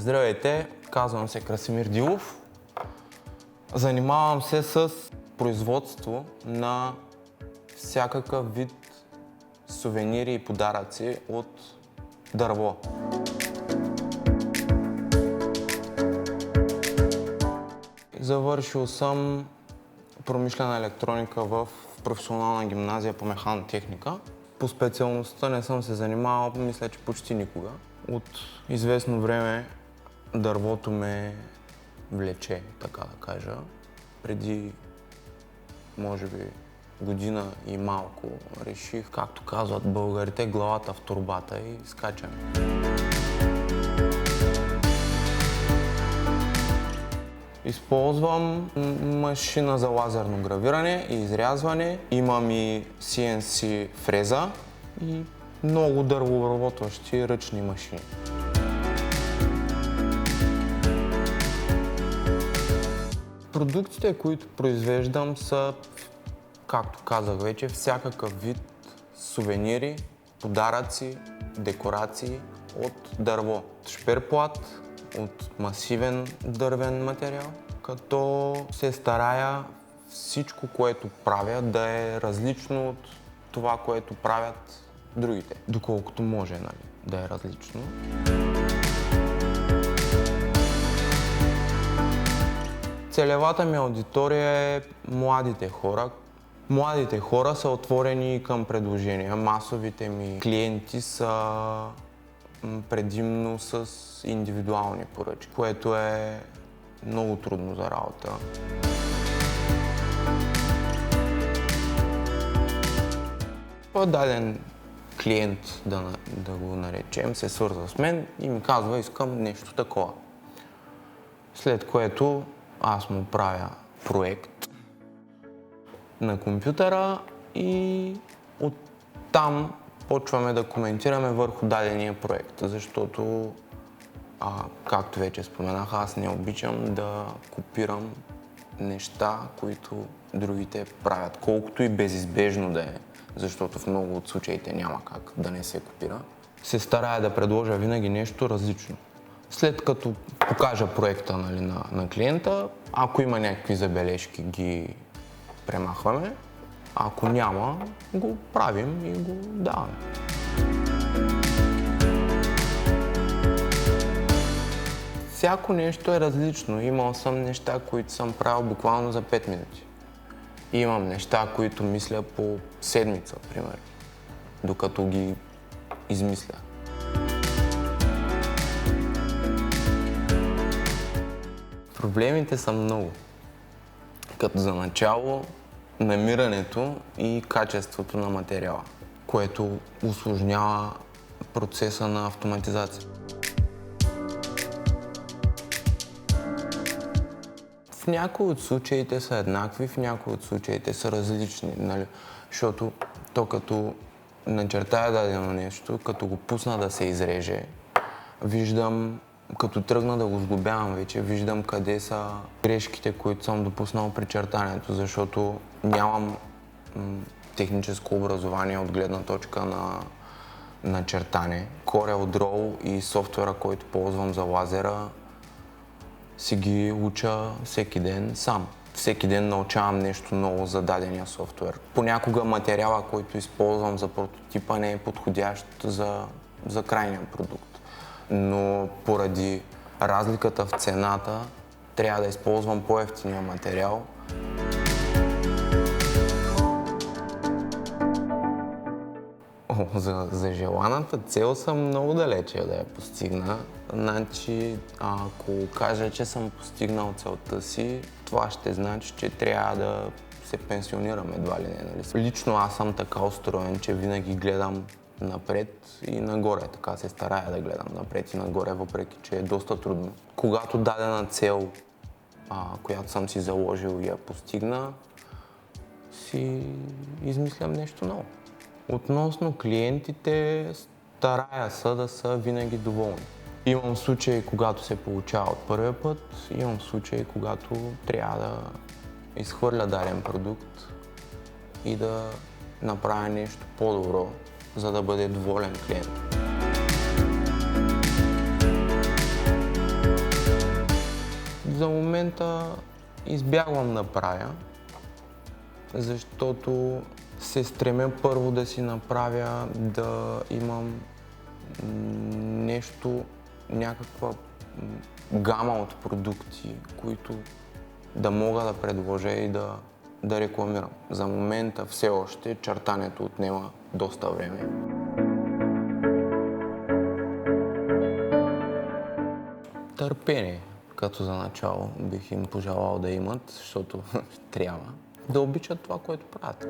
Здравейте, казвам се Красимир Дилов. Занимавам се с производство на всякакъв вид сувенири и подаръци от дърво. Завършил съм промишлена електроника в професионална гимназия по механотехника. По специалността не съм се занимавал, мисля, че почти никога. От известно време дървото ме влече, така да кажа. Преди, може би, година и малко реших, както казват българите, главата в торбата и скачаме. Използвам машина за лазерно гравиране и изрязване. Имам и CNC фреза и много дървообработващи ръчни машини. Продуктите, които произвеждам, са, както казах вече, всякакъв вид сувенири, подаръци, декорации от дърво. Шперплат от масивен дървен материал, като се старая всичко, което правя, да е различно от това, което правят другите. Доколкото може, да е различно. Целевата ми аудитория е младите хора. Младите хора са отворени към предложения. Масовите ми клиенти са предимно с индивидуални поръчки, което е много трудно за работа. Даден клиент, да го наречем, се свързва с мен и ми казва, искам нещо такова. След което аз му правя проект на компютъра и оттам почваме да коментираме върху дадения проект, защото, както вече споменах, аз не обичам да копирам неща, които другите правят, колкото и безизбежно да е, защото в много от случаите няма как да не се копира. Се старая да предложа винаги нещо различно. След като покажа проекта на клиента, ако има някакви забележки, ги премахваме. Ако няма, го правим и го даваме. Всяко нещо е различно. Имал съм неща, които съм правил буквално за 5 минути. Имам неща, които мисля по седмица, примерно, докато ги измисля. Проблемите са много. Като за начало, намирането и качеството на материала, което усложнява процеса на автоматизация. В някои от случаите са еднакви, в някои от случаите са различни, нали? Защото то като начертая дадено нещо, като го пусна да се изреже, виждам, като тръгна да го сглобявам вече, виждам къде са грешките, които съм допуснал при чертането, защото нямам техническо образование от гледна точка на чертане. CorelDRAW и софтуера, който ползвам за лазера, си ги уча всеки ден сам. Всеки ден научавам нещо ново за дадения софтуер. Понякога материала, който използвам за прототипа, не е подходящ за крайния продукт. Но поради разликата в цената трябва да използвам по-евтиния материал. За желаната цел съм много далече да я постигна. Значи, ако кажа, че съм постигнал целта си, това ще значи, че трябва да се пенсионирам едва ли не. Нали? Лично аз съм така устроен, че винаги гледам напред и нагоре. Така се старая да гледам напред и нагоре, въпреки че е доста трудно. Когато дадена цел, която съм си заложил и я постигна, си измислям нещо ново. Относно клиентите, старая се да са винаги доволни. Имам случаи, когато се получава от първия път, имам случаи, когато трябва да изхвърля даден продукт и да направя нещо по-добро, за да бъде доволен клиент. за момента избягвам да правя, защото се стремя първо да си направя да имам нещо, някаква гама от продукти, които да мога да предложа и да рекламирам. За момента все още чертането отнема доста време. Търпение, като за начало бих им пожелал да имат, защото трябва да обичат това, което правят.